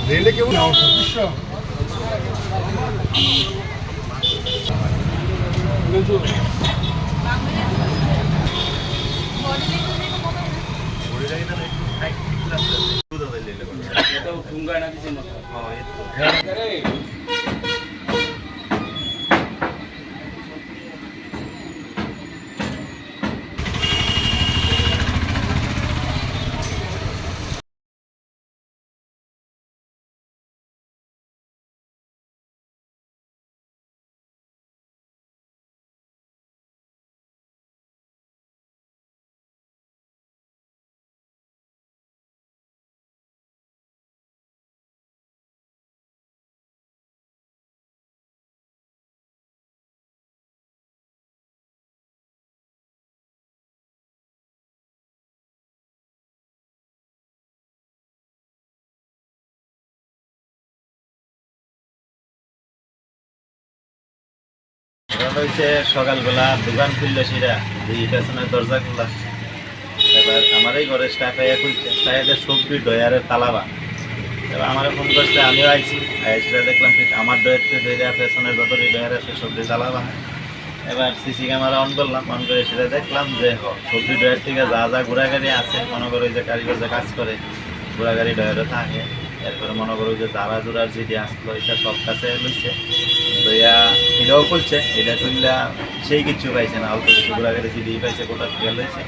রেলে কেউ না বিশ্ব হয়েছে সকালবেলা দোকান খুললো সেটা এই পেছনের দরজা খোলা। এবার আমার এই ঘরের স্টাফ খুলছে, স্টাফের সবজি ডয়ারের তালাবা। এবার আমার ফোন করছে, আমিও আইছি, সেটা দেখলাম ঠিক আমার ডয়ারতে ধরে পেছনের যতটি ডয়ার আছে সবজি তালাবা। এবার সিসি ক্যামেরা অন করলাম, অন করে সেটা দেখলাম যে সবজি ডয়ার থেকে যা যা ঘোরাগাড়ি আছে, মনে করো যে কারিগর যে কাজ করে ঘোরাগাড়ি ডয়ারে থাকে। এরপরে মনে করো যে জারা জোড়ার যেটি আসলো এটা সব কাছে লইছে, লইয়া এটাও খুলছে। এটা খুললা সেই কিছু পাইছে না, অল্প কিছু ঘোরাগাড়ি যেটি পাইছে গোটা থেকে লইছে।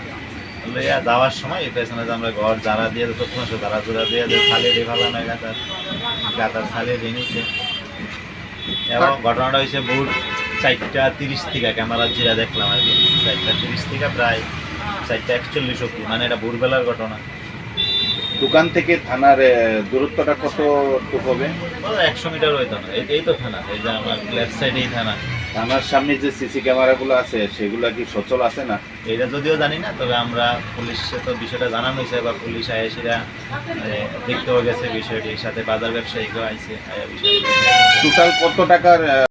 লইয়া যাওয়ার সময় এই পেছনে যে আমরা ঘর জারা দিয়ে প্রথম জারা জোড়া দিয়ে যে ছালিয়ে দিয়ে ভালো নয় গাতার ছালিয়ে দিয়ে নিচ্ছে। এবং ঘটনাটা হয়েছে ভোর 4:30 থেকে ক্যামেরা যেটা দেখলাম আর কি, 4:30 থেকে প্রায় 4:41 অব্দি, মানে এটা ভোরবেলার ঘটনা। দোকান থেকে থানার দূরত্বটা কতটুকু হবে? 100 মিটার হইতো না। এই তো থানা, এই যে আমার লেফট সাইডেই থানা। থানার সামনে যে সিসি ক্যামেরাগুলো আছে সেগুলো কি সচল আছে না? এটা যদিও জানি না, তবে আমরা পুলিশে তো বিষয়টা জানানো হয়েছে, বা পুলিশ আইসিরা দেখতেও গেছে বিষয়টির সাথে, বাজার ব্যবসায়ীকেও আইসে বিষয়টি। টোটাল কত টাকার